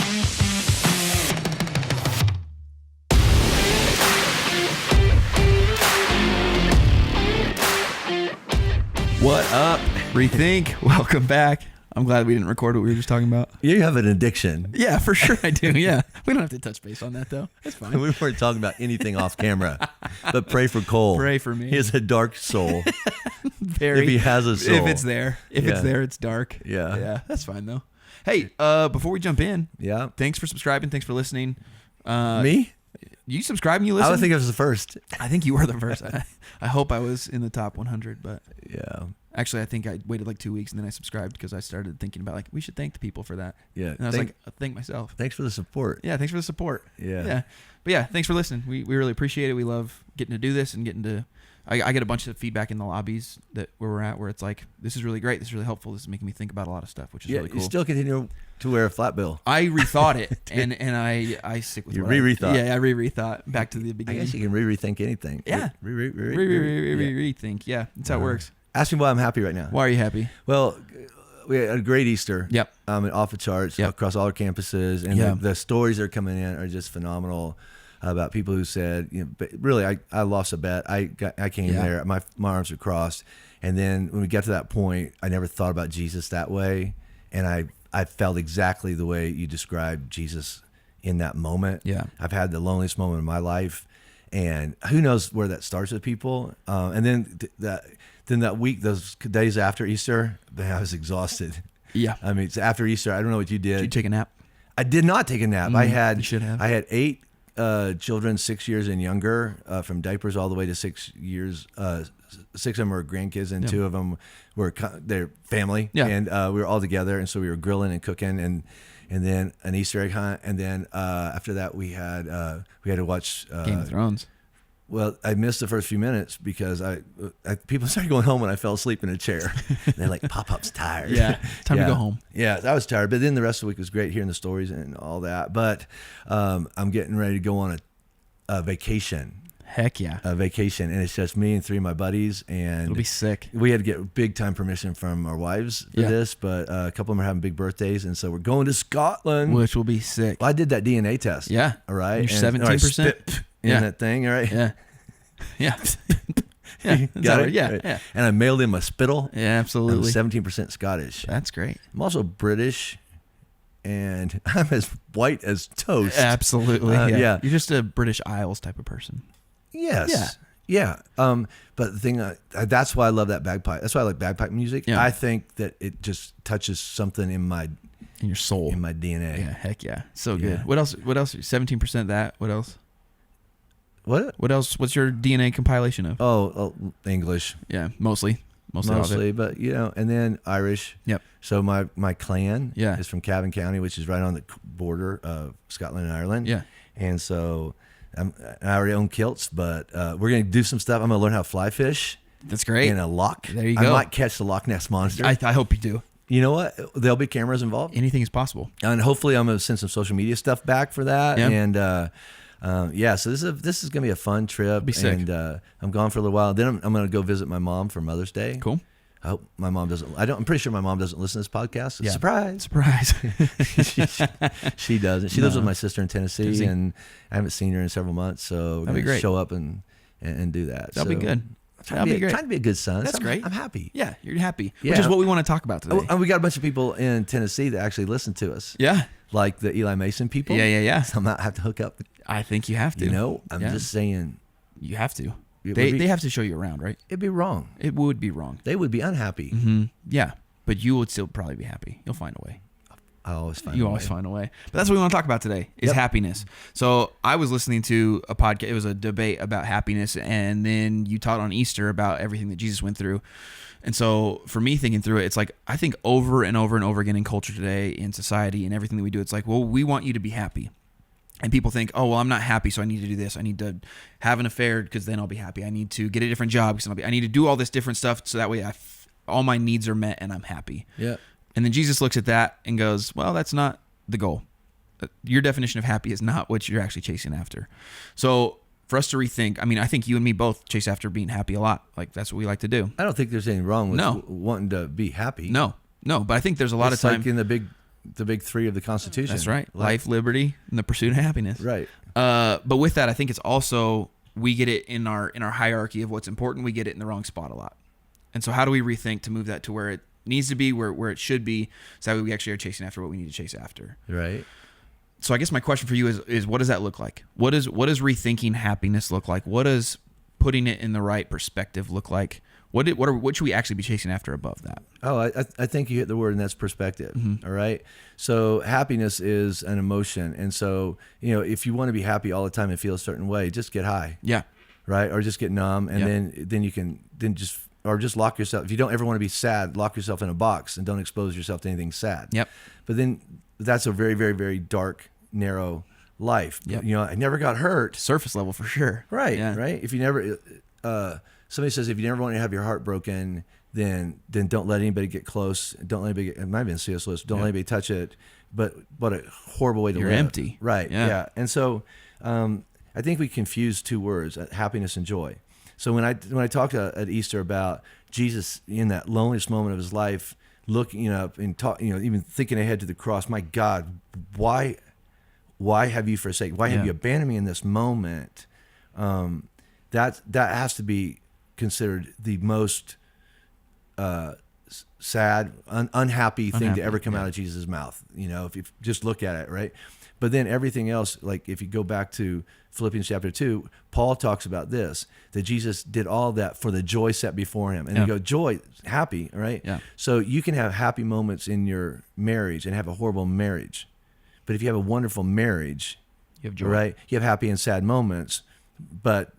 What up, Rethink? Welcome back. I'm glad we didn't record what we were just talking about. You have an addiction. Yeah, for sure I do. Yeah. We don't have to touch base on that, though. That's fine. We weren't talking about anything off camera. But pray for Cole. Pray for me. He has a dark soul. Very. If he has a soul. If it's there. If it's there, it's dark. Yeah. Yeah, that's fine, though. Hey, before we jump in, thanks for subscribing. Thanks for listening. Me? You subscribe and you listen? I would think it was the first. I think you were the first. I hope I was in the top 100, but yeah. Actually, I think I waited like 2 weeks and then I subscribed because I started thinking about we should thank the people for that. Yeah. And I was like, thank myself. Thanks for the support. Yeah, thanks for the support. Yeah. Yeah. But yeah, thanks for listening. We really appreciate it. We love getting to do this and getting to I get a bunch of feedback in the lobbies where we're at where it's like, this is really great. This is really helpful. This is making me think about a lot of stuff, which is really cool. You still continue to wear a flat bill. I rethought it and I stick with you what rethought. Yeah, I rethought back to the beginning. I guess you can rethink anything. Yeah. Rethink. Yeah, that's how it works. Ask me why I'm happy right now. Why are you happy? Well, we had a great Easter. Yep. Off the charts across all our campuses, and the stories that are coming in are just phenomenal. About people who said, but really, I lost a bet. I came there, my arms were crossed, and then when we got to that point, I never thought about Jesus that way, and I felt exactly the way you described Jesus in that moment. Yeah, I've had the loneliest moment of my life, and who knows where that starts with people, and then that week, those days after Easter, man, I was exhausted. Yeah, I mean, it's after Easter. I don't know what you did. Did you take a nap? I did not take a nap. You should have. I had 8 children 6 years and younger, from diapers all the way to 6 years. 6 of them were grandkids, and 2 of them were their family. Yeah. And we were all together, and so we were grilling and cooking, and then an Easter egg hunt, and then after that we had to watch Game of Thrones. Well, I missed the first few minutes because people started going home when I fell asleep in a chair. They're like, Pop-Pop's tired. Yeah, time to go home. Yeah, I was tired. But then the rest of the week was great, hearing the stories and all that. But I'm getting ready to go on a vacation. Heck yeah. A vacation. And it's just me and 3 of my buddies. And it'll be sick. We had to get big time permission from our wives for this. But a couple of them are having big birthdays. And so we're going to Scotland. Which will be sick. Well, I did that DNA test. Yeah. All right. You're 17%. In that thing, all right? Yeah. Yeah. Yeah. Got it? Yeah. Right. Yeah. And I mailed in my spittle. Yeah, absolutely. I'm 17% Scottish. That's great. I'm also British, and I'm as white as toast. Absolutely. Yeah. You're just a British Isles type of person. Yes. Yeah. But the thing, that's why I love that bagpipe. That's why I like bagpipe music. Yeah. I think that it just touches something in your soul, in my DNA. Yeah. Heck yeah. So good. What else? 17% that. What else? What else? What's your DNA compilation of? Oh, English. Yeah, mostly, but and then Irish. Yep. So my clan is from Cavan County, which is right on the border of Scotland and Ireland. Yeah. And so I already own kilts, but we're gonna do some stuff. I'm gonna learn how to fly fish. That's great. In a loch. There you go. I might catch the Loch Ness Monster. I hope you do. You know what? There'll be cameras involved. Anything is possible. And hopefully I'm gonna send some social media stuff back for that. Yeah. And so this is gonna be a fun trip. Be sick. And I'm gone for a little while. Then I'm gonna go visit my mom for Mother's Day. Cool. I hope my mom doesn't. I'm pretty sure my mom doesn't listen to this podcast. Yeah. Surprise! She doesn't. She lives with my sister in Tennessee, and I haven't seen her in several months. So we're gonna show up and do that. That'll be good. That'll be great. Trying to be a good son. That's great. I'm happy. Yeah, you're happy. Yeah. Which is what we want to talk about today. Oh, and we got a bunch of people in Tennessee that actually listen to us. Yeah. Like the Eli Mason people. Yeah. So I might have to hook up. I think you have to. I'm just saying. You have to. They have to show you around, right? It'd be wrong. It would be wrong. They would be unhappy. Mm-hmm. Yeah, but you would still probably be happy. You'll find a way. I always find a way. But that's what we want to talk about today is happiness. So I was listening to a podcast. It was a debate about happiness, and then you taught on Easter about everything that Jesus went through. And so for me thinking through it, it's like I think over and over and over again in culture today, in society, and everything that we do, it's like, well, we want you to be happy. And people think, oh, well, I'm not happy, so I need to do this. I need to have an affair because then I'll be happy. I need to get a different job because I need to do all this different stuff so that way all my needs are met and I'm happy. Yeah. And then Jesus looks at that and goes, well, that's not the goal. Your definition of happy is not what you're actually chasing after. So for us to rethink, I mean, I think you and me both chase after being happy a lot. Like that's what we like to do. I don't think there's anything wrong with wanting to be happy. No, but I think there's a lot of time like in the big the big three of the Constitution. That's right. Life, liberty, and the pursuit of happiness. Right. But with that, I think it's also, we get it in our hierarchy of what's important. We get it in the wrong spot a lot. And so how do we rethink to move that to where it needs to be, where it should be, so that way we actually are chasing after what we need to chase after. Right. So I guess my question for you is what does that look like? What does rethinking happiness look like? What does putting it in the right perspective look like? What should we actually be chasing after above that? Oh, I think you hit the word, and that's perspective. Mm-hmm. All right. So happiness is an emotion. And so, if you want to be happy all the time and feel a certain way, just get high. Yeah. Right. Or just get numb. And then you can just lock yourself. If you don't ever want to be sad, lock yourself in a box and don't expose yourself to anything sad. Yep. But then that's a very, very, very dark, narrow life. Yep. I never got hurt. Surface level for sure. Right. Yeah. Right. If you never, somebody says, if you never want to have your heart broken, then don't let anybody get close. Don't let anybody. It might have been C.S. Lewis. Don't let anybody touch it. But what a horrible way to live. You're empty. Right. Yeah. And so, I think we confuse two words: happiness and joy. So when I talked at Easter about Jesus in that loneliest moment of his life, looking up and even thinking ahead to the cross, my God, why have you forsaken? Why have you abandoned me in this moment? That has to be considered the most sad, unhappy thing to ever come out of Jesus' mouth. If you just look at it, right? But then everything else, like if you go back to Philippians chapter 2, Paul talks about this, that Jesus did all that for the joy set before him. And you go, joy, happy, right? Yeah. So you can have happy moments in your marriage and have a horrible marriage. But if you have a wonderful marriage, you have joy. Right? You have happy and sad moments, but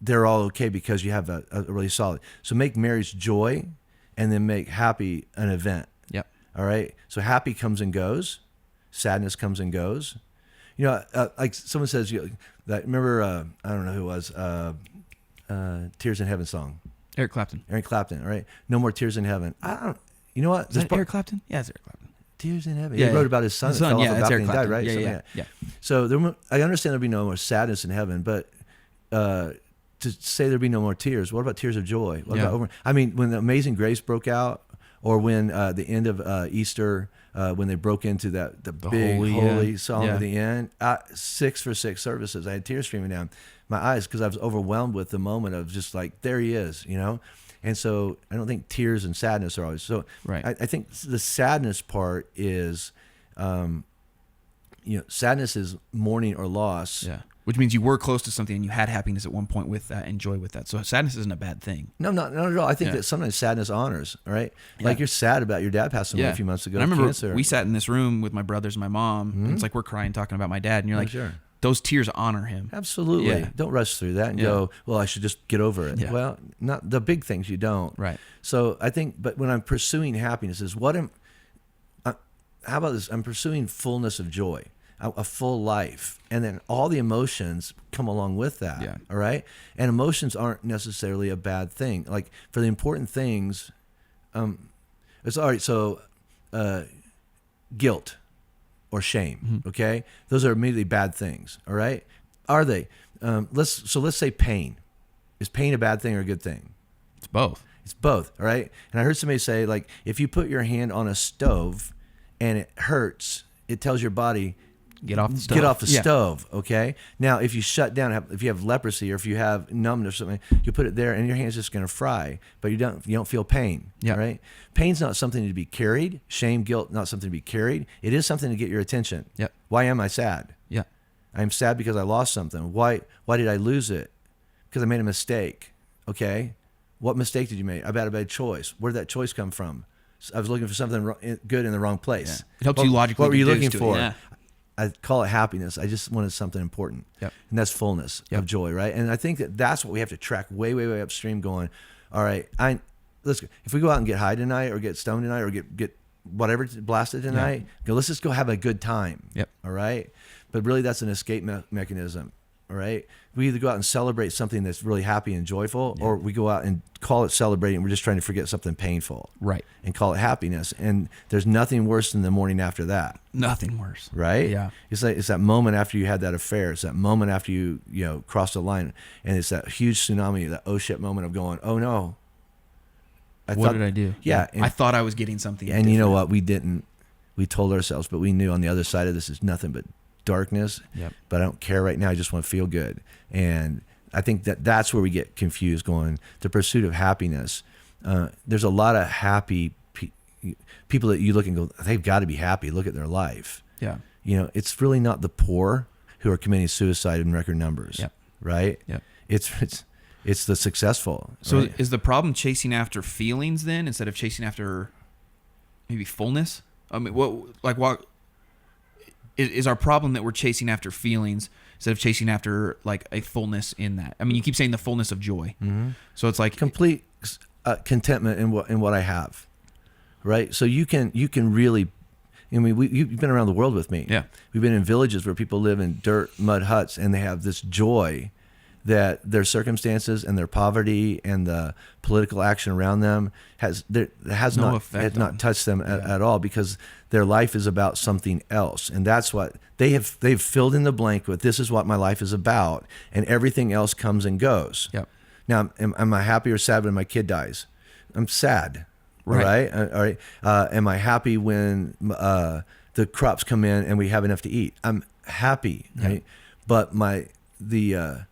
they're all okay because you have a really solid. So make marriage joy, and then make happy an event. Yep. All right? So happy comes and goes. Sadness comes and goes. Like someone says, remember, I don't know who it was, Tears in Heaven song. Eric Clapton. All right? No more tears in heaven. You know what? Is that Eric Clapton? Yeah, it's Eric Clapton. Tears in Heaven. Yeah, he wrote about his son that fell off a balcony and died, right? Yeah. So I understand there'll be no more sadness in heaven, but to say there'll be no more tears, what about tears of joy? What about when the Amazing Grace broke out, or when the end of Easter, when they broke into the big holy song at the end, 6 for 6 services, I had tears streaming down my eyes because I was overwhelmed with the moment of just like, there he is, And so I don't think tears and sadness are always so. Right. I think the sadness part is, sadness is mourning or loss. Yeah. Which means you were close to something and you had happiness at one point with that and joy with that. So sadness isn't a bad thing. No, not at all. I think that sometimes sadness honors, right? Like you're sad about your dad passing away a few months ago. And I remember cancer. We sat in this room with my brothers and my mom, and it's like we're crying talking about my dad, and you're like, sure. Those tears honor him. Absolutely. Yeah. Don't rush through that and go, well, I should just get over it. Yeah. Well, not the big things you don't. Right. So I think, but when I'm pursuing happiness is how about this? I'm pursuing fullness of joy, a full life. And then all the emotions come along with that. Yeah. All right. And emotions aren't necessarily a bad thing. Like for the important things, it's all right. So, guilt or shame. Okay. Those are immediately bad things. All right. Are they? Let's say pain. Is pain a bad thing or a good thing? It's both. It's both. All right. And I heard somebody say, like, if you put your hand on a stove and it hurts, it tells your body, get off the stove. Get off the stove, okay? Now, if you shut down, if you have leprosy or if you have numbness or something, you put it there and your hand's just going to fry, but you don't feel pain, right? Pain's not something to be carried. Shame, guilt, not something to be carried. It is something to get your attention. Yep. Why am I sad? Yeah. I'm sad because I lost something. Why did I lose it? Because I made a mistake, okay? What mistake did you make? I made a bad choice. Where did that choice come from? I was looking for something good in the wrong place. Yeah. It helps you logically. What were you looking for? Yeah. I call it happiness. I just wanted something important. Yep. And that's fullness of joy, right? And I think that's what we have to track way, way, way upstream going, all right, let's go. If we go out and get high tonight or get stoned tonight or get whatever blasted tonight, let's just go have a good time. Yep. All right? But really that's an escape mechanism. All right. We either go out and celebrate something that's really happy and joyful, or we go out and call it celebrating. We're just trying to forget something painful, right? And call it happiness. And there's nothing worse than the morning after that. Nothing worse, right? Yeah. It's that moment after you had that affair. It's that moment after you crossed the line, and it's that huge tsunami, that oh shit moment of going, oh no. What did I do? Yeah. I thought I was getting something. And different. You know what? We didn't. we told ourselves, but we knew on the other side of this is nothing but darkness. Yep. But I don't care right now. I just want to feel good. And I think that's where we get confused, going the pursuit of happiness. There's a lot of happy people that you look and go, they've got to be happy. Look at their life. Yeah. It's really not the poor who are committing suicide in record numbers. Yep. Right. Yep. It's the successful. So right? Is the problem chasing after feelings then instead of chasing after maybe fullness? I mean, what is our problem that we're chasing after feelings instead of chasing after like a fullness in that? I mean, you keep saying the fullness of joy. Mm-hmm. So it's like complete contentment in what I have. Right. So you can really, I mean, you've been around the world with me. Yeah. We've been in villages where people live in dirt, mud huts, and they have this joy that their circumstances and their poverty and the political action around them has not touched them at all, because their life is about something else. And that's what they've filled in the blank with. This is what my life is about. And everything else comes and goes. Yep. Now, am I happy or sad when my kid dies? I'm sad. Right. All right. Am I happy when the crops come in and we have enough to eat? I'm happy. Yeah. Right. But the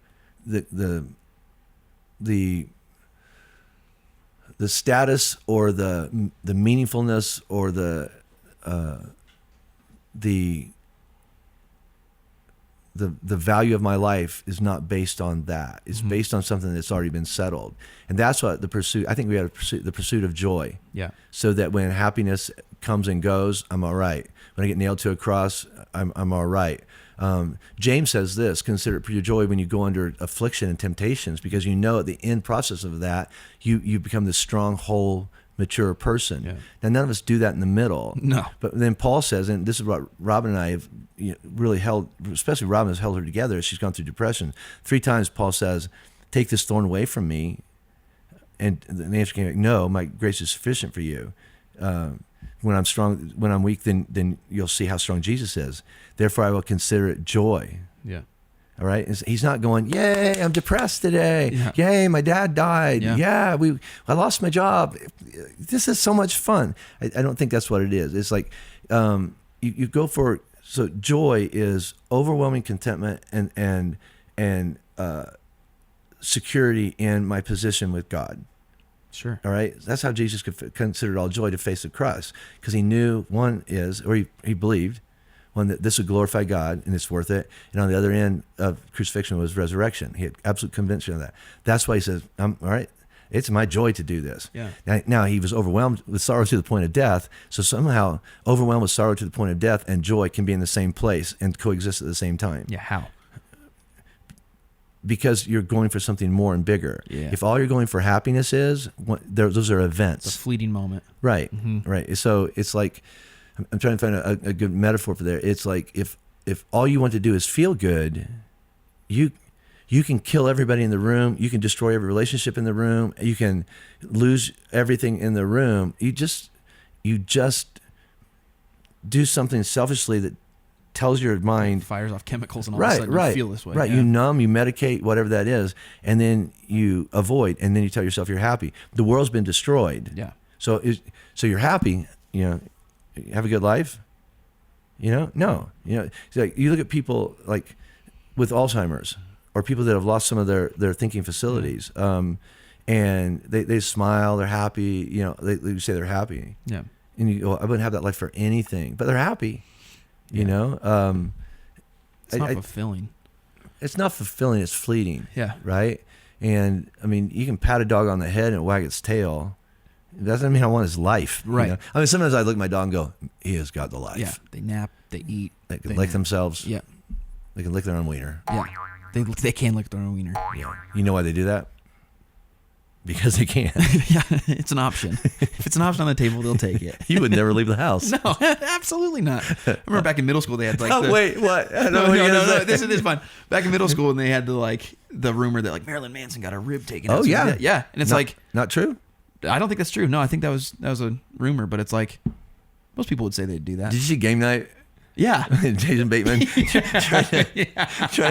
status or the meaningfulness or the value of my life is not based on that. It's mm-hmm. based on something that's already been settled. And that's what the pursuit, I think we have the pursuit of joy. Yeah. So that when happiness comes and goes, I'm all right. When I get nailed to a cross, I'm all right. James says this: consider it pure joy when you go under affliction and temptations, because you know at the end process of that, you become this strong, whole, mature person. Yeah. Now, none of us do that in the middle. No. But then Paul says, and this is what Robin and I have really held, especially Robin has held her together as she's gone through depression. 3 times Paul says, take this thorn away from me. And the answer came back, no, my grace is sufficient for you. When I'm strong, when I'm weak, then you'll see how strong Jesus is. Therefore, I will consider it joy. Yeah. All right. He's not going, yay, I'm depressed today. Yeah. Yay, my dad died. Yeah. I lost my job. This is so much fun. I don't think that's what it is. It's like you go for, so joy is overwhelming contentment and security in my position with God. Sure. All right. That's how Jesus considered all joy to face the cross, because he knew he believed, one, that this would glorify God and it's worth it. And on the other end of crucifixion was resurrection. He had absolute conviction of that. That's why he says, all right, it's my joy to do this. Yeah. Now he was overwhelmed with sorrow to the point of death. So somehow overwhelmed with sorrow to the point of death and joy can be in the same place and coexist at the same time. Yeah. How? Because you're going for something more and bigger. Yeah. If all you're going for happiness is, those are events. It's a fleeting moment. Right. Mm-hmm. Right. So it's like, I'm trying to find a good metaphor for there. It's like if all you want to do is feel good, you can kill everybody in the room. You can destroy every relationship in the room. You can lose everything in the room. You just do something selfishly that tells your mind, fires off chemicals, and all of a sudden you feel this way. Right. Yeah. You numb, you medicate, whatever that is, and then you avoid, and then you tell yourself you're happy. The world's been destroyed. Yeah. So you're happy, you have a good life? No. It's like you look at people like with Alzheimer's or people that have lost some of their thinking facilities, and they smile, they're happy, they say they're happy. Yeah. And you go, I wouldn't have that life for anything, but they're happy. It's not fulfilling. It's not fulfilling. It's fleeting. Yeah. Right. And I mean, you can pat a dog on the head and wag its tail. That doesn't mean I want his life. Right. I mean, sometimes I look at my dog and go, he has got the life. Yeah. They nap. They eat. They can lick themselves. Yeah. They can lick their own wiener. Yeah. They can lick their own wiener. Yeah. You know why they do that? Because they can. Yeah, it's an option. If it's an option on the table, they'll take it. You would never leave the house. No, absolutely not. I remember back in middle school, they had like. Wait, what? No. This is fine. Back in middle school, and they had the rumor that like Marilyn Manson got a rib taken out. Oh yeah, yeah, and it's not true. I don't think that's true. No, I think that was a rumor, but it's like most people would say they'd do that. Did you see Game Night? Yeah. Jason Bateman trying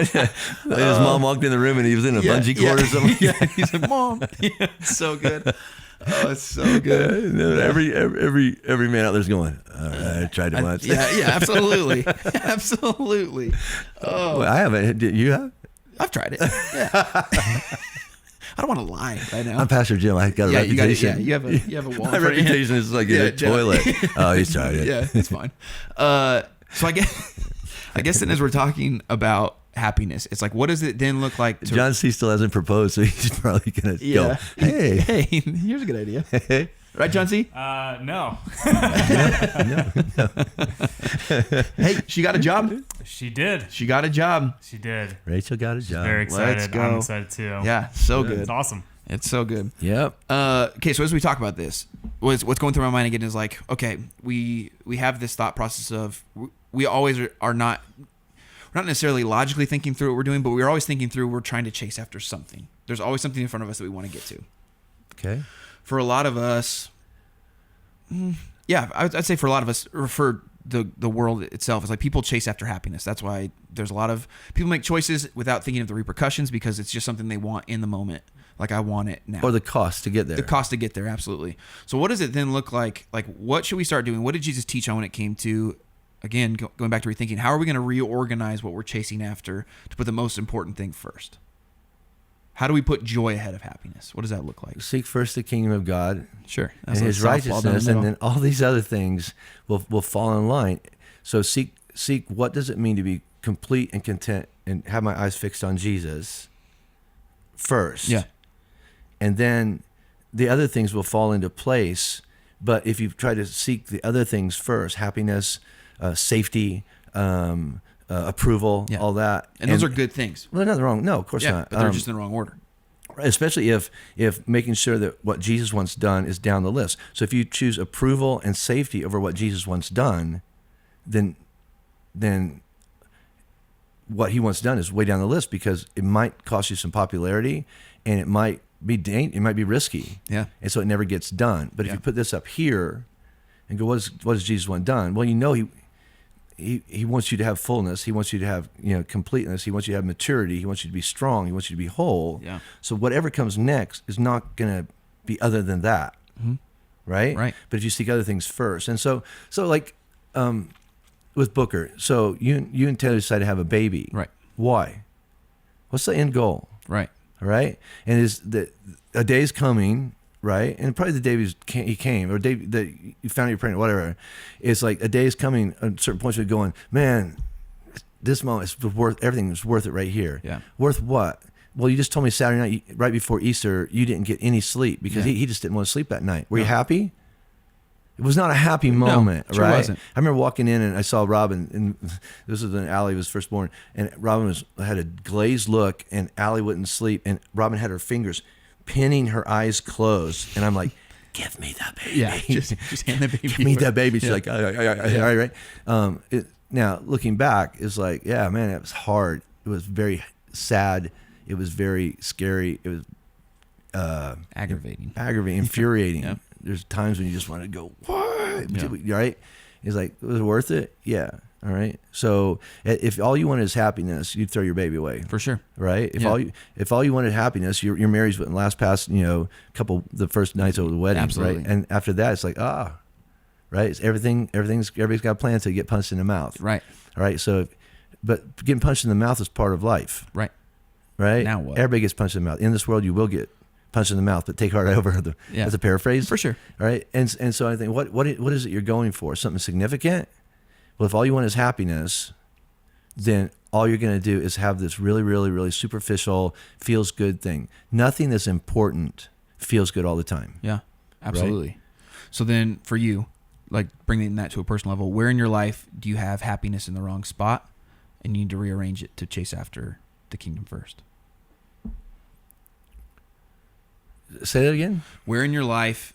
to his mom walked in the room and he was in a bungee cord or something. Yeah, he said, "Mom." Yeah, so good. Oh, it's so good. Every man out there's going, all right, I tried it once. Yeah, absolutely. Absolutely. Oh, well, I haven't. Did you have? I've tried it. Yeah. I don't want to lie right now. I'm Pastor Jim. I got a reputation. You have a wall. My reputation is like a toilet. Oh, he's tried it. Yeah, it's fine. So I guess then as we're talking about happiness, it's like, what does it then look like? John C. still hasn't proposed, so he's probably gonna go, hey, here's a good idea. Hey. Right, John C? No. No. Hey, she got a job. She did. She got a job. She did. Rachel got a job. Very excited. Let's go. I'm excited too. Yeah, so good. It's awesome. It's so good. Yep. Okay, so as we talk about this, what's going through my mind again is like, okay, we have this thought process of we always are not. We're not necessarily logically thinking through what we're doing, but we're always thinking through we're trying to chase after something. There's always something in front of us that we want to get to. Okay. For a lot of us, I'd say for a lot of us, for the world itself, it's like people chase after happiness. That's why there's a lot of people make choices without thinking of the repercussions because it's just something they want in the moment. Like, I want it now. Or the cost to get there. The cost to get there, absolutely. So what does it then look like? Like, what should we start doing? What did Jesus teach on when it came to, again, going back to rethinking, how are we going to reorganize what we're chasing after to put the most important thing first? How do we put joy ahead of happiness? What does that look like? Seek first the kingdom of God. Sure. And his righteousness, and then all these other things will fall in line. So seek what does it mean to be complete and content and have my eyes fixed on Jesus first. Yeah. And then the other things will fall into place. But if you try to seek the other things first, happiness, safety, approval, all that. And those are good things. Well, nothing wrong. No, of course not. But they're just in the wrong order. Especially if making sure that what Jesus wants done is down the list. So if you choose approval and safety over what Jesus wants done, then what he wants done is way down the list because it might cost you some popularity and it might be risky. Yeah. And so it never gets done. But if you put this up here and go, what does Jesus want done? Well, he wants you to have fullness. He wants you to have, completeness. He wants you to have maturity. He wants you to be strong. He wants you to be whole. Yeah. So whatever comes next is not going to be other than that. Mm-hmm. Right? Right. But if you seek other things first. And so like with Booker, so you and Taylor decide to have a baby. Right. Why? What's the end goal? Right. All right. And is that a day's coming, right? And probably the day he came, or day that you found you're pregnant, whatever. It's like a day is coming. At certain points, you're going, man, this moment is worth everything. Is worth it right here. Yeah. Worth what? Well, you just told me Saturday night, right before Easter, you didn't get any sleep because he just didn't want to sleep that night. Were you happy? It was not a happy moment, sure right? Wasn't. I remember walking in and I saw Robin, and this was when Allie was first born, and Robin had a glazed look, and Allie wouldn't sleep, and Robin had her fingers pinning her eyes closed, and I'm like, "Give me that baby." Yeah, just hand the baby. Give me that baby. She's like, all right. Now looking back, it's like, yeah, man, it was hard. It was very sad. It was very scary. It was aggravating, infuriating. Yep. There's times when you just want to go, what? Yeah. Right? It's like, was it worth it? Yeah. All right. So if all you want is happiness, you'd throw your baby away. For sure. Right. If all you wanted happiness, your marriage wouldn't last past the first nights over the wedding. Absolutely. Right. And after that, it's like right. It's everybody's got a plan to get punched in the mouth. Right. All right. So, but getting punched in the mouth is part of life. Right. Right. Now what? Everybody gets punched in the mouth. In this world, you will get punched in the mouth, but take heart over that's a paraphrase. For sure. All right. And so I think, what is it you're going for? Something significant? Well, if all you want is happiness, then all you're going to do is have this really, really, really superficial, feels good thing. Nothing that's important feels good all the time. Yeah, absolutely. Right? So then for you, like bringing that to a personal level, where in your life do you have happiness in the wrong spot and you need to rearrange it to chase after the kingdom first? Say that again? Where in your life,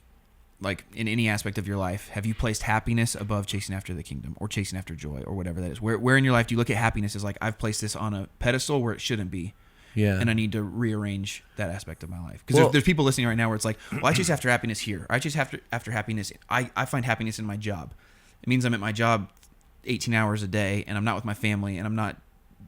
like in any aspect of your life, have you placed happiness above chasing after the kingdom or chasing after joy or whatever that is? Where in your life do you look at happiness as like, I've placed this on a pedestal where it shouldn't be? Yeah. And I need to rearrange that aspect of my life. Because there's people listening right now where it's like, well, I chase after happiness here. Or I chase after happiness. I find happiness in my job. It means I'm at my job 18 hours a day and I'm not with my family and I'm not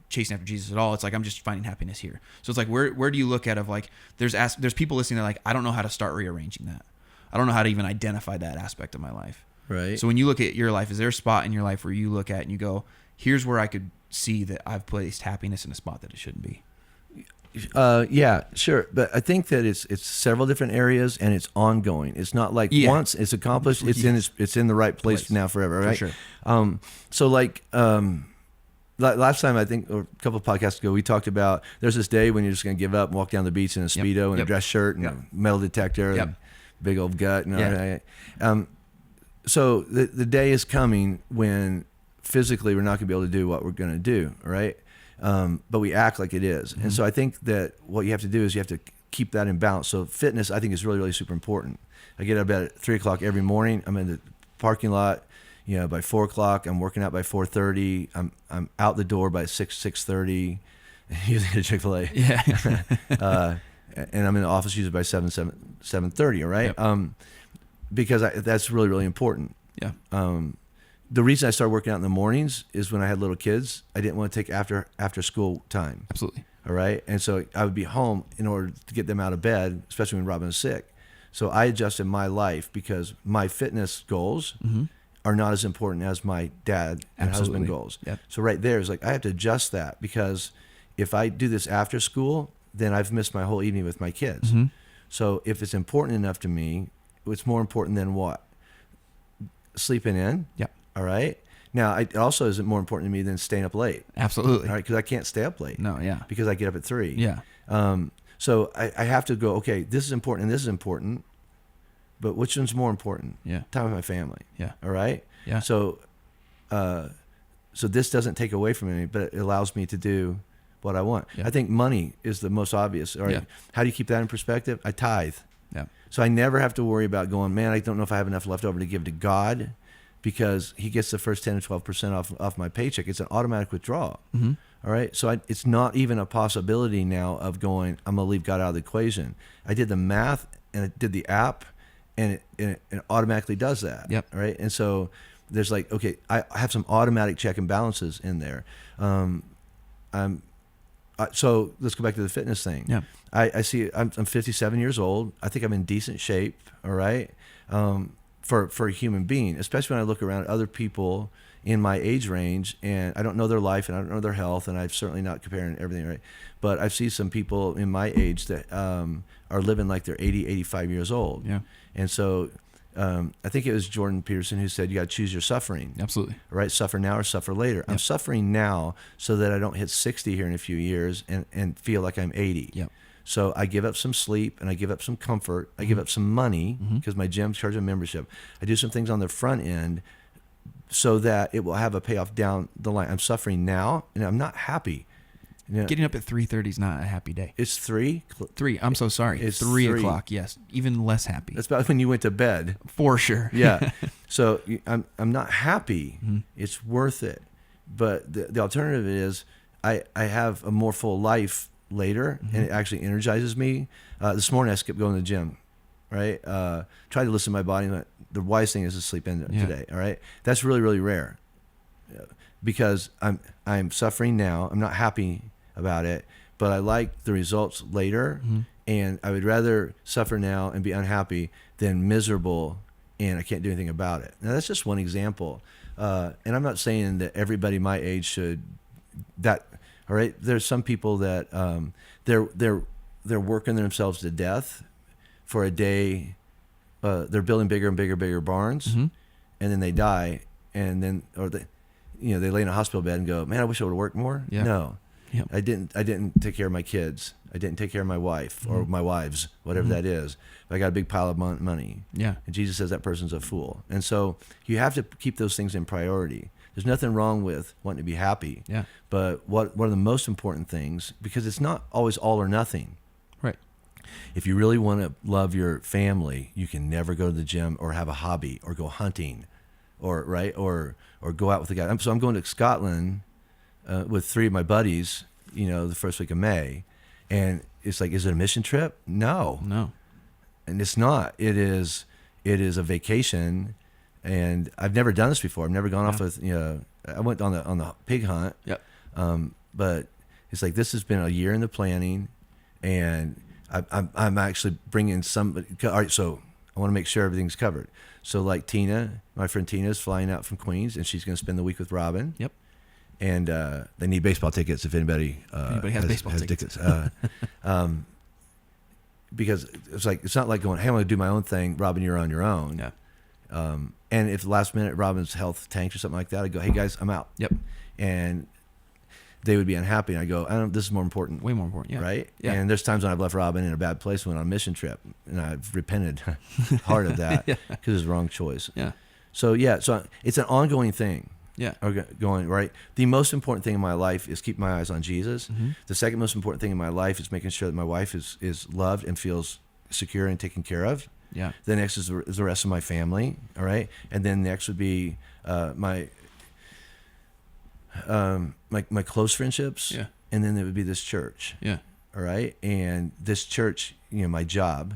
chasing after Jesus at all. It's like, I'm just finding happiness here. So it's like, where do you look at of like, there's people listening that are like, I don't know how to start rearranging that. I don't know how to even identify that aspect of my life. Right. So when you look at your life, is there a spot in your life where you look at and you go, here's where I could see that I've placed happiness in a spot that it shouldn't be? Yeah, sure. But I think that it's several different areas and it's ongoing. It's not like once it's accomplished, it's in the right place now forever, right? For sure. So last time, I think, or a couple of podcasts ago, we talked about there's this day when you're just going to give up and walk down the beach in a Speedo and a dress shirt and a metal detector and big old gut. And so the day is coming when physically we're not going to be able to do what we're going to do, right? But we act like it is. And so I think that what you have to do is you have to keep that in balance. So fitness, I think, is really, really super important. I get up at 3 o'clock every morning. I'm in the parking lot. By 4 o'clock, I'm working out by 4:30. I'm out the door by 6:30. Usually at Chick-fil-A. Yeah. And I'm in the office usually by 7:30. All right. Yep. Because that's really, really important. Yeah. The reason I started working out in the mornings is when I had little kids, I didn't want to take after school time. Absolutely. All right. And so I would be home in order to get them out of bed, especially when Robin was sick. So I adjusted my life because my fitness goals are not as important as my dad and husband goals. Yep. So right there is like, I have to adjust that because if I do this after school, then I've missed my whole evening with my kids. So if it's important enough to me, it's more important than what? Sleeping in. Yep. All right. Now, it also isn't more important to me than staying up late. Absolutely. All right. Because I can't stay up late. No, yeah. Because I get up at 3. Yeah. So I have to go, okay, this is important and this is important, but which one's more important? Yeah. Time with my family. Yeah. All right. Yeah. So this doesn't take away from me, but it allows me to do what I want. Yeah. I think money is the most obvious. All right. Yeah. How do you keep that in perspective? I tithe. Yeah. So I never have to worry about going, man, I don't know if I have enough left over to give to God because he gets the first 10 to 12% off my paycheck. It's an automatic withdrawal. All right. So it's not even a possibility now of going, I'm going to leave God out of the equation. I did the math and I did the app and it automatically does that. Yep. Right. And so there's like, okay, I have some automatic check and balances in there. So let's go back to the fitness thing. Yeah. I see I'm 57 years old. I think I'm in decent shape. All right. For a human being, especially when I look around at other people in my age range and I don't know their life and I don't know their health and I'm certainly not comparing everything, right? But I see some people in my age that are living like they're 80, 85 years old. Yeah. And so I think it was Jordan Peterson who said you got to choose your suffering. Absolutely. Right? Suffer now or suffer later. Yep. I'm suffering now so that I don't hit 60 here in a few years and feel like I'm 80. Yep. So I give up some sleep and I give up some comfort. I give up some money because my gym charges a membership. I do some things on the front end so that it will have a payoff down the line. I'm suffering now and I'm not happy. Getting up at 3:30 is not a happy day. It's 3? 3. I'm so sorry. It's 3 3. o'clock. Yes. Even less happy. That's about when you went to bed. For sure. Yeah. So I'm not happy. It's worth it. But the alternative is I have a more full life later and it actually energizes me. This morning I skipped going to the gym, right? Tried to listen to my body. The wise thing is to sleep in today, all right? That's really, really rare because I'm suffering now. I'm not happy about it, but I like the results later and I would rather suffer now and be unhappy than miserable and I can't do anything about it. Now that's just one example. And I'm not saying that everybody my age should that. All right. There's some people that they're working themselves to death for a day. They're building bigger and bigger barns, and then they die, and then they lay in a hospital bed and go, man, I wish I would have worked more. Yeah. No, Yep. I didn't take care of my kids. I didn't take care of my wife or my wives, whatever that is. But I got a big pile of money. Yeah. And Jesus says that person's a fool. And so you have to keep those things in priority. There's nothing wrong with wanting to be happy. Yeah. But what are the most important things? Because it's not always all or nothing. Right. If you really want to love your family, you can never go to the gym or have a hobby or go hunting or go out with a guy. So I'm going to Scotland with 3 of my buddies, the first week of May. And it's like, is it a mission trip? No. And it's not. It is a vacation. And I've never done this before. I've never gone off with, I went on the pig hunt. Yep. But it's like, this has been a year in the planning and I'm actually bringing somebody. All right. So I want to make sure everything's covered. So like Tina, my friend Tina is flying out from Queens, and she's going to spend the week with Robin. Yep. And they need baseball tickets if anybody has baseball tickets. Because it's not like going, hey, I'm going to do my own thing. Robin, you're on your own. Yeah. And if last minute Robin's health tanks or something like that, I go, hey guys, I'm out. Yep. And they would be unhappy. And I go, this is more important. Way more important. Yeah. Right. Yeah. And there's times when I've left Robin in a bad place when on a mission trip, and I've repented hard of that because it was the wrong choice. Yeah. So it's an ongoing thing. Yeah. Going right. The most important thing in my life is keep my eyes on Jesus. Mm-hmm. The second most important thing in my life is making sure that my wife is loved and feels secure and taken care of. Yeah. The next is the rest of my family. All right. And then next would be my close friendships. Yeah. And then there would be this church. Yeah. All right. And this church, my job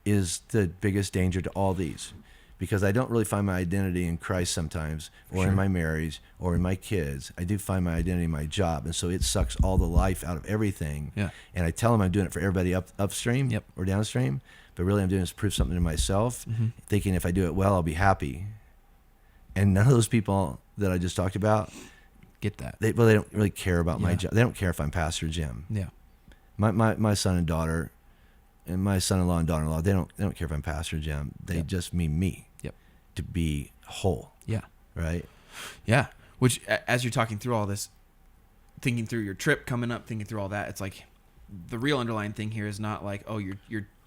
is the biggest danger to all these. Because I don't really find my identity in Christ sometimes, or in my marriage, or in my kids. I do find my identity in my job, and so it sucks all the life out of everything. Yeah. And I tell them I'm doing it for everybody upstream Yep. or downstream, but really I'm doing it to prove something to myself, thinking if I do it well, I'll be happy. And none of those people that I just talked about Get that. They don't really care about my Yeah. job. They don't care if I'm Pastor Jim. Yeah. My son and daughter, and my son-in-law and daughter-in-law, they don't care if I'm Pastor Jim. They just mean me. Yep. To be whole. Yeah. Right. Yeah. Which, as you're talking through all this, thinking through your trip coming up, thinking through all that, it's like the real underlying thing here is not like, oh, you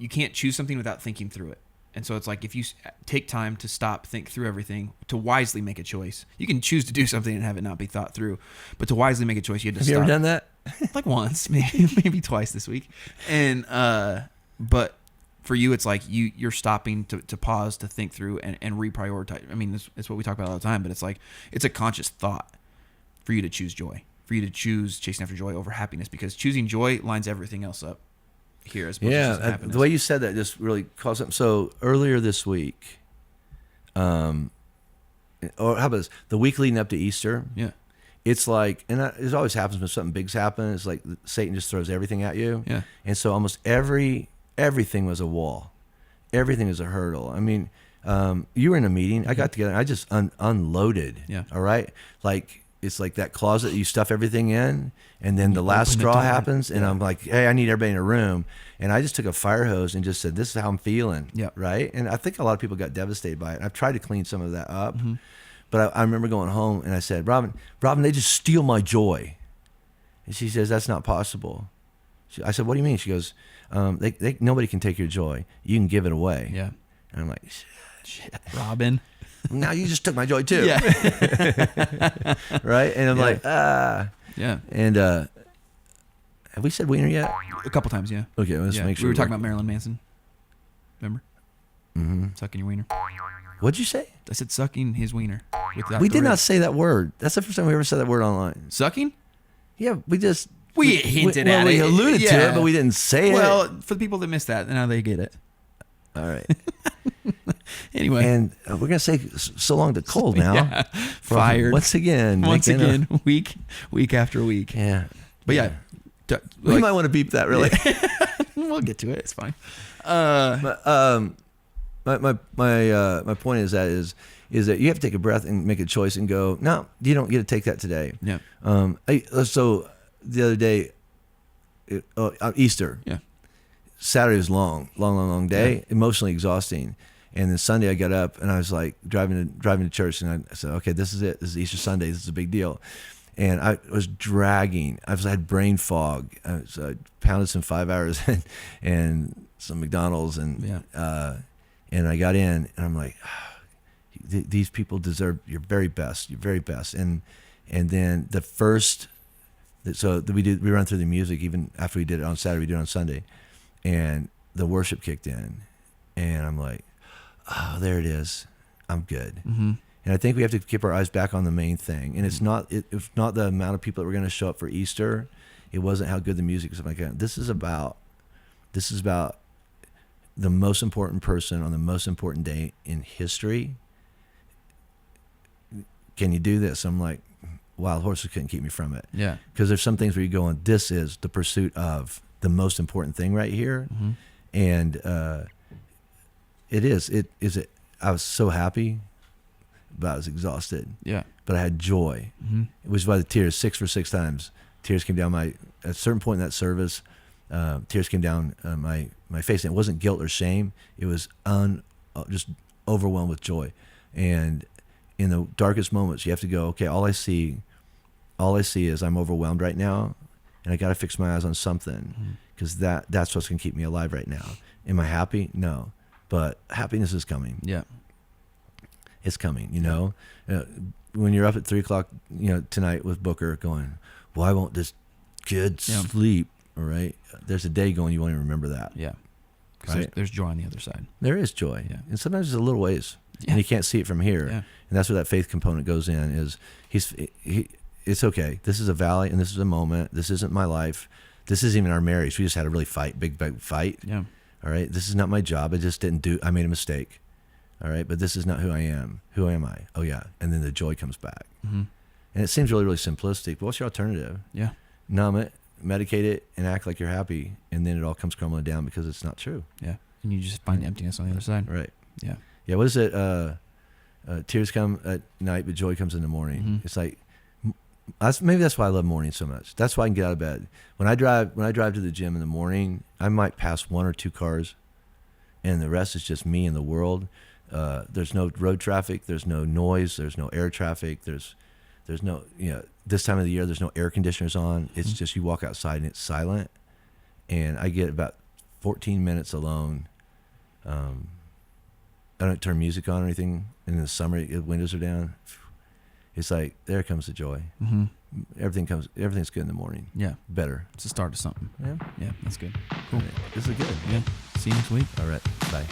can't choose something without thinking through it. And so it's like, if you take time to stop, think through everything, to wisely make a choice, you can choose to do something and have it not be thought through, but to wisely make a choice, you had to Have stop. you ever done that? Like once, maybe twice this week. And, but for you, it's like you're stopping to pause, to think through and reprioritize. I mean, it's what we talk about all the time, but it's like, it's a conscious thought for you to choose joy, for you to choose chasing after joy over happiness, because choosing joy lines everything else up here as much as happiness. The way you said that just really caused something. So earlier this week, or how about this? The week leading up to Easter. Yeah. It's like, and it always happens when something big's happening. It's like Satan just throws everything at you. Yeah. And so almost everything was a wall. Everything was a hurdle. I mean, you were in a meeting. I got together. And I just unloaded. Yeah. All right. Like, it's like that closet you stuff everything in, and then the last straw happens, and I'm like, hey, I need everybody in a room. And I just took a fire hose and just said, this is how I'm feeling. Yeah. Right. And I think a lot of people got devastated by it. I've tried to clean some of that up. But I remember going home and I said, Robin, they just steal my joy. And she says, that's not possible. I said, what do you mean? She goes, nobody can take your joy. You can give it away. Yeah. And I'm like, Shit, Robin. now you just took my joy too. Yeah. Right. And I'm like, Yeah. And have we said wiener yet? A couple times, yeah. Okay, let's make sure. We were talking about Marilyn Manson. Remember? Mm-hmm. Sucking your wiener. What'd you say? I said sucking his wiener. We did not say that word. That's the first time we ever said that word online. Sucking? Yeah, we just... We hinted at we it. alluded to Yeah. it, but we didn't say it. Well, for the people that missed that, now they get it. All right. Anyway. And we're going to say so long to Cole now. Yeah. Fired. Once again, week after week. Yeah. But yeah. We might want to beep that, really. We'll get to it. It's fine. My point is that you have to take a breath and make a choice and go, no, you don't get to take that today. Yeah. So the other day, Easter. Yeah. Saturday was long day, emotionally exhausting. And then Sunday I got up and I was like driving to church, and I said, okay, this is it. This is Easter Sunday. This is a big deal. And I was dragging. I had brain fog. I pounded some 5 hours and some McDonald's, and I got in, and I'm like, these people deserve your very best. And then the first, so we run through the music even after we did it on Saturday. We did it on Sunday, and the worship kicked in, and I'm like, oh, there it is. I'm good. Mm-hmm. And I think we have to keep our eyes back on the main thing. And it's not the amount of people that were going to show up for Easter. It wasn't how good the music was. Like that. This is about the most important person on the most important day in history. Can you do this? I'm like, wild horses couldn't keep me from it. Yeah. Because there's some things where you go on, this is the pursuit of the most important thing right here. Mm-hmm. And It is. It is. I was so happy, but I was exhausted. Yeah. But I had joy. Mm-hmm. It was by the tears, 6 for 6 times. Tears came down at a certain point in that service, tears came down my face. And it wasn't guilt or shame. It was just overwhelmed with joy. And in the darkest moments, you have to go, okay, all I see is I'm overwhelmed right now, and I got to fix my eyes on something, because that's what's going to keep me alive right now. Am I happy? No. But happiness is coming. Yeah. It's coming, you know. When you're up at 3:00, tonight with Booker going, why won't this kid sleep? All right. There's a day going, you won't even remember that. Yeah. Right? There's joy on the other side. There is joy. Yeah. And sometimes it's a little ways. Yeah. And you can't see it from here. Yeah. And that's where that faith component goes in, is it's okay. This is a valley and this is a moment. This isn't my life. This isn't even our marriage. We just had a really big fight. Yeah. All right. This is not my job. I made a mistake. All right. But this is not who I am. Who am I? Oh yeah. And then the joy comes back. Mm-hmm. And it seems really, really simplistic, but what's your alternative? Yeah. Numb it, medicate it, and act like you're happy. And then it all comes crumbling down because it's not true. Yeah. And you just find emptiness on the other side. Right. Yeah. Yeah. What is it? Tears come at night, but joy comes in the morning. Mm-hmm. It's like, maybe that's why I love mornings so much. That's why I can get out of bed. When I drive to the gym in the morning, I might pass 1 or 2 cars, and the rest is just me and the world. There's no road traffic. There's no noise. There's no air traffic. There's no, this time of the year, there's no air conditioners on. It's just, you walk outside and it's silent. And I get about 14 minutes alone. I don't turn music on or anything. And in the summer, the windows are down. It's like, there comes the joy. Mm-hmm. Everything's good in the morning. Yeah. Better. It's the start of something. Yeah. Yeah. That's good. Cool. Right. This is good. Yeah. See you next week. All right. Bye.